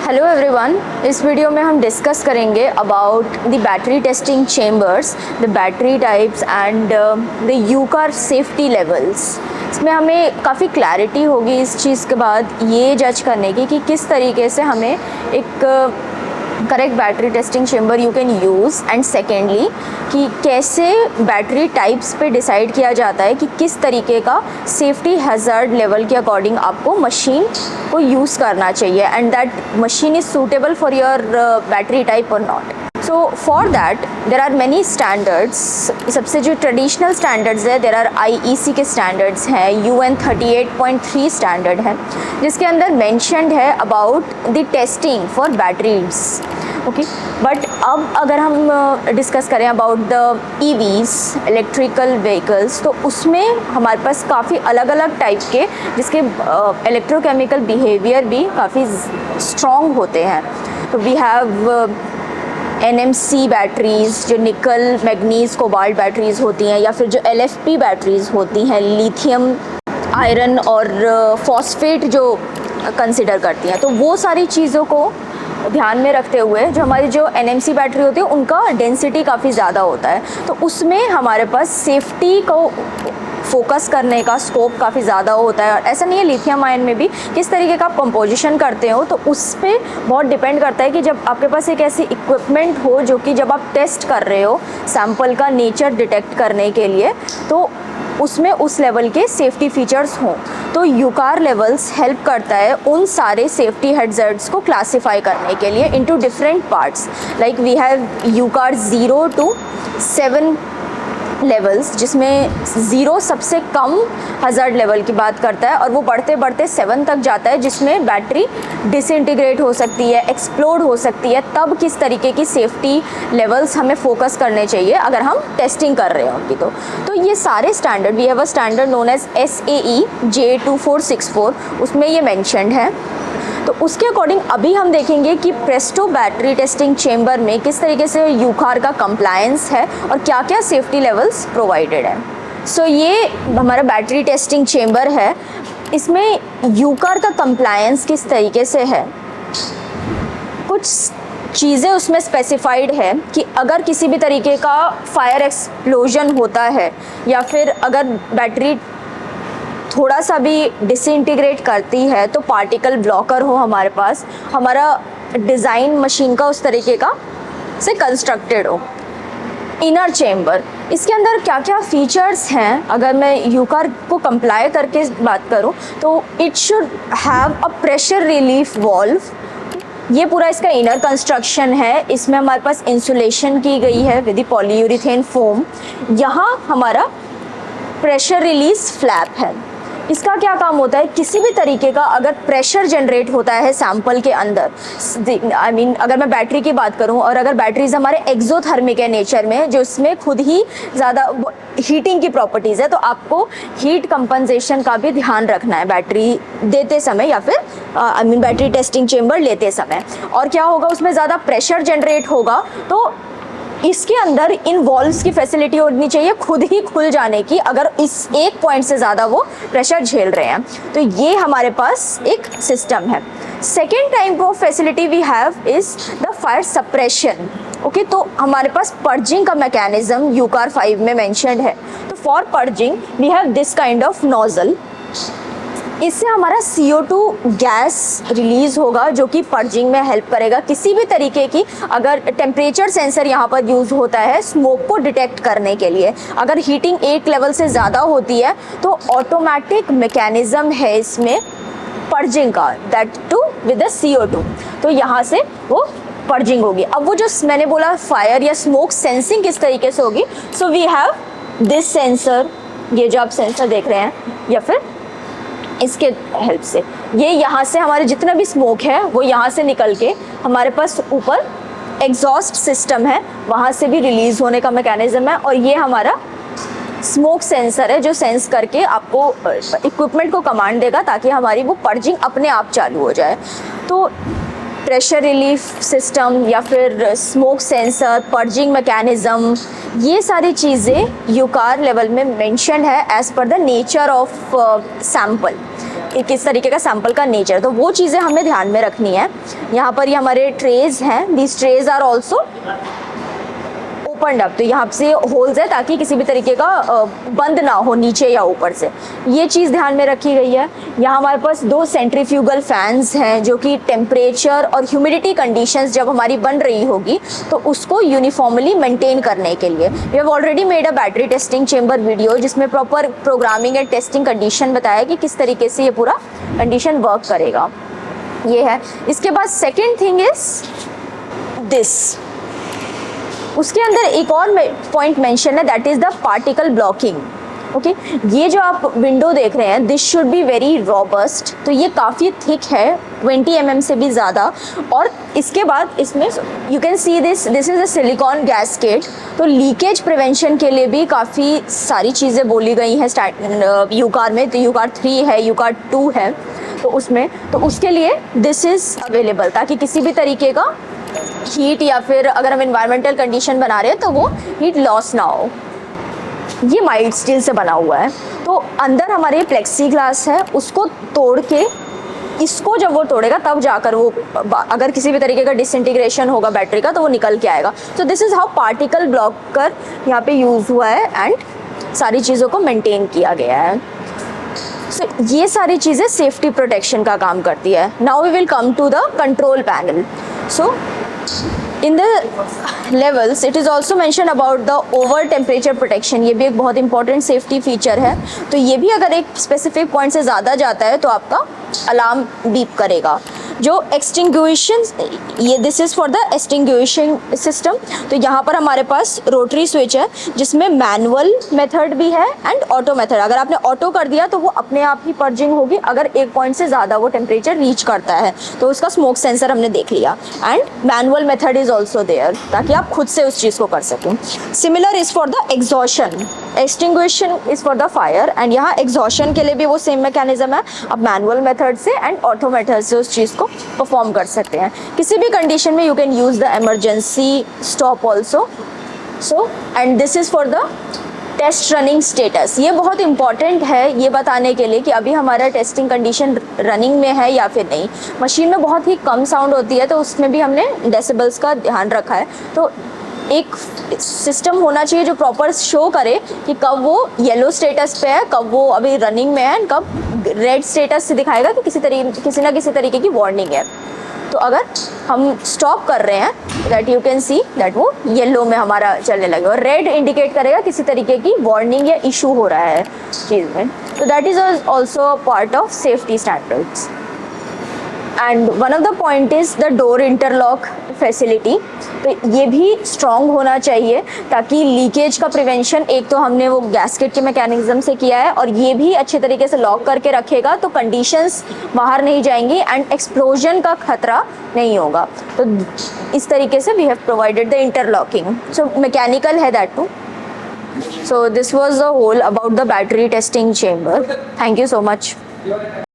Hello everyone, इस video में हम डिस्कस करेंगे about the battery testing chambers, the battery types and the EUCAR safety levels. इसमें हमें काफ़ी क्लैरिटी होगी इस चीज़ के बाद ये जज करने की कि किस तरीके से हमें एक correct battery testing chamber you can use, and secondly कि कैसे बैटरी टाइप्स पे डिसाइड किया जाता है कि किस तरीके का सेफ्टी हैज़र्ड लेवल के अकॉर्डिंग आपको मशीन को यूज़ करना चाहिए and that machine is suitable for your battery type और not. So for that there are many standards. सबसे जो ट्रेडिशनल स्टैंडर्ड्स है, देर आर IEC के स्टैंडर्ड्स हैं, UN 38.3 स्टैंडर्ड है जिसके अंदर मैंशनड है about the testing for batteries. Okay, but अब अगर हम डिस्कस करें about the EVs, electrical vehicles, तो उसमें हमारे पास काफ़ी अलग अलग टाइप के जिसके इलेक्ट्रोकेमिकल बिहेवियर भी काफ़ी स्ट्रॉन्ग होते हैं। तो वी हैव NMC बैटरीज़ जो निकल मैग्नीज कोबाल्ट बैटरीज़ होती हैं, या फिर जो LFP बैटरीज़ होती हैं लिथियम आयरन और फॉस्फेट जो कंसिडर करती हैं। तो वो सारी चीज़ों को ध्यान में रखते हुए जो हमारी जो NMC बैटरी होती है उनका डेंसिटी काफ़ी ज़्यादा होता है, तो उसमें हमारे पास सेफ्टी को फोकस करने का स्कोप काफ़ी ज़्यादा होता है। और ऐसा नहीं है, लिथियम आयन में भी किस तरीके का आप कंपोजिशन करते हो तो उस पर बहुत डिपेंड करता है कि जब आपके पास एक ऐसी इक्विपमेंट हो जो कि जब आप टेस्ट कर रहे हो सैंपल का नेचर डिटेक्ट करने के लिए, तो उसमें उस लेवल के सेफ्टी फीचर्स हों। तो यूकार लेवल्स हेल्प करता है उन सारे सेफ्टी हैज़र्ड्स को क्लासीफाई करने के लिए into different parts. Like we have EUCAR 0 to 7 levels, जिसमें 0 सबसे कम हज़ार्ड लेवल की बात करता है और वो बढ़ते बढ़ते 7 तक जाता है, जिसमें बैटरी डिसइंटीग्रेट हो सकती है, एक्सप्लोड हो सकती है। तब किस तरीके की सेफ्टी लेवल्स हमें फोकस करने चाहिए अगर हम टेस्टिंग कर रहे हो उनकी। तो ये सारे standard, we have a standard known as SAE J2464, उसमें ये मैंशनड है। तो उसके अकॉर्डिंग अभी हम देखेंगे कि प्रेस्टो बैटरी टेस्टिंग चेम्बर में किस तरीके से यूकार का कंप्लायंस है और क्या क्या सेफ्टी लेवल्स प्रोवाइडेड है। सो ये हमारा बैटरी टेस्टिंग चेम्बर है, इसमें यूकार का कंप्लायंस किस तरीके से है, कुछ चीज़ें उसमें स्पेसिफाइड है कि अगर किसी भी तरीके का फायर एक्सप्लोजन होता है या फिर अगर बैटरी थोड़ा सा भी डिसइंटीग्रेट करती है तो पार्टिकल ब्लॉकर हो हमारे पास, हमारा डिज़ाइन मशीन का उस तरीके का से कंस्ट्रक्टेड हो। इनर चेम्बर, इसके अंदर क्या क्या फीचर्स हैं, अगर मैं यूकार को कंप्लाई करके बात करूं तो it should have a pressure relief valve. ये पूरा इसका इनर कंस्ट्रक्शन है, इसमें हमारे पास इंसुलेशन की गई है विद पॉलीयूरिथेन फोम। यहाँ हमारा प्रेशर रिलीज फ्लैप है। इसका क्या काम होता है, किसी भी तरीके का अगर प्रेशर जनरेट होता है सैंपल के अंदर, आई मीन अगर मैं बैटरी की बात करूं और अगर बैटरीज हमारे एक्सोथर्मिक है नेचर में, जो इसमें खुद ही ज़्यादा हीटिंग की प्रॉपर्टीज़ है, तो आपको हीट कंपनसेशन का भी ध्यान रखना है बैटरी देते समय या फिर I mean battery testing chamber लेते समय। और क्या होगा, उसमें ज़्यादा प्रेशर जनरेट होगा तो इसके अंदर इन वॉल्व्स की फैसिलिटी होनी चाहिए खुद ही खुल जाने की, अगर इस एक पॉइंट से ज़्यादा वो प्रेशर झेल रहे हैं। तो ये हमारे पास एक सिस्टम है। Second type of facility we have is the fire suppression. Okay, तो हमारे पास पर्जिंग का मैकेनिज्म यूकार 5 में मेंशन्ड है। तो for purging we have this kind of nozzle. इससे हमारा CO2 गैस रिलीज़ होगा जो कि पर्जिंग में हेल्प करेगा। किसी भी तरीके की अगर टेम्परेचर सेंसर यहाँ पर यूज़ होता है स्मोक को डिटेक्ट करने के लिए, अगर हीटिंग एक लेवल से ज़्यादा होती है तो ऑटोमेटिक मैकेनिज़्म है इसमें पर्जिंग का, that to with the CO2। तो यहाँ से वो पर्जिंग होगी। अब वो जो मैंने बोला फायर या स्मोक सेंसिंग किस तरीके से होगी, so we have this sensor, ये जो आप सेंसर देख रहे हैं, या फिर इसके हेल्प से ये यहाँ से हमारे जितना भी स्मोक है वो यहाँ से निकल के हमारे पास ऊपर एग्जॉस्ट सिस्टम है, वहाँ से भी रिलीज़ होने का मैकेनिज्म है। और ये हमारा स्मोक सेंसर है जो सेंस करके आपको इक्विपमेंट को कमांड देगा ताकि हमारी वो पर्जिंग अपने आप चालू हो जाए। तो प्रेशर रिलीफ सिस्टम या फिर स्मोक सेंसर, पर्जिंग मैकेनिज्म, ये सारी चीज़ें यूकार लेवल में मेंशन है as per the nature of sample. किस तरीके का सैंपल का नेचर, तो वो चीज़ें हमें ध्यान में रखनी है। यहाँ पर ये हमारे ट्रेज हैं, these trays are also opened up, तो यहाँ से होल्स है ताकि किसी भी तरीके का बंद ना हो नीचे या ऊपर से, ये चीज़ ध्यान में रखी गई है। यहाँ हमारे पास 2 सेंट्रीफ्यूगल फैंस हैं जो कि टेम्परेचर और ह्यूमिडिटी कंडीशंस जब हमारी बन रही होगी तो उसको यूनिफॉर्मली मेंटेन करने के लिए। We have already made a battery testing chamber video जिसमें proper programming and testing condition बताया कि किस तरीके से ये पूरा कंडीशन वर्क करेगा, ये है। इसके बाद सेकेंड थिंग इज दिस, उसके अंदर एक और पॉइंट मेंशन है, that is the particle blocking. Okay, ये जो आप विंडो देख रहे हैं, this should be very robust, तो ये काफ़ी थिक है, 20 mm से भी ज़्यादा। और इसके बाद इसमें you can see this is a silicon gasket, तो लीकेज प्रिवेंशन के लिए भी काफ़ी सारी चीज़ें बोली गई हैं यूकार में। तो यूकार 3 है, यूकार 2 है, तो उसमें तो उसके लिए दिस इज़ अवेलेबल, ताकि किसी भी तरीके का हीट या फिर अगर हम इन्वायरमेंटल कंडीशन बना रहे हैं तो वो हीट लॉस ना हो। ये माइल्ड स्टील से बना हुआ है, तो अंदर हमारे प्लेक्सी ग्लास है, उसको तोड़ के इसको जब वो तोड़ेगा तब जाकर वो अगर किसी भी तरीके का डिसइंटीग्रेशन होगा बैटरी का तो वो निकल के आएगा। तो this is how particle blocker यहाँ पे यूज़ हुआ है एंड सारी चीज़ों को मेंटेन किया गया है। सो ये सारी चीज़ें सेफ्टी प्रोटेक्शन का काम करती है। Now we will come to the control panel. So in the levels it is also mentioned about the over temperature protection, ये भी एक बहुत इंपॉर्टेंट सेफ्टी फीचर है। तो ये भी अगर एक स्पेसिफिक पॉइंट से ज़्यादा जाता है तो आपका अलार्म बीप करेगा। जो एक्सटिंग्विशन, ये this is for the extinguishing system, तो यहाँ पर हमारे पास रोटरी स्विच है जिसमें मैनुअल मेथड भी है एंड ऑटो मेथड। अगर आपने ऑटो कर दिया तो वो अपने आप ही पर्जिंग होगी, अगर एक पॉइंट से ज़्यादा वो टेम्परेचर रीच करता है तो उसका स्मोक सेंसर हमने देख लिया। And manual method is also there ताकि आप खुद से उस चीज़ को कर सकें। Similar is for the exhaustion, extinction is for the fire, and यहाँ एग्जॉशन के लिए भी वो सेम मैकेनिज्म है, आप मैनुअल मेथड से एंड ऑटो मेथड से उस चीज़ को परफॉर्म कर सकते हैं। किसी भी कंडीशन में you can use the emergency stop also. So and this is for the test running status. ये बहुत इंपॉर्टेंट है ये बताने के लिए कि अभी हमारा टेस्टिंग कंडीशन रनिंग में है या फिर नहीं। मशीन में बहुत ही कम साउंड होती है तो उसमें भी हमने डेसिबल्स का ध्यान रखा है। तो एक सिस्टम होना चाहिए जो प्रॉपर शो करे कि कब वो येलो स्टेटस पे है, कब वो अभी रनिंग में है, कब रेड स्टेटस से दिखाएगा कि किसी ना किसी तरीके की वार्निंग है। तो अगर हम स्टॉप कर रहे हैं that you can see that वो येलो में हमारा चलने लगे, और रेड इंडिकेट करेगा किसी तरीके की वार्निंग या इशू हो रहा है चीज़ में। तो that is also part of safety standards. And one of the point is the door interlock facility, तो ये भी स्ट्रॉन्ग होना चाहिए ताकि लीकेज का प्रिवेंशन एक तो हमने वो गैस्केट के मैकेनिज्म से किया है, और ये भी अच्छे तरीके से लॉक करके रखेगा तो कंडीशंस बाहर नहीं जाएंगी एंड एक्सप्लोजन का खतरा नहीं होगा। तो इस तरीके से we have provided the interlocking, so mechanical है that too. So this was the whole about the battery testing chamber. Thank you so much.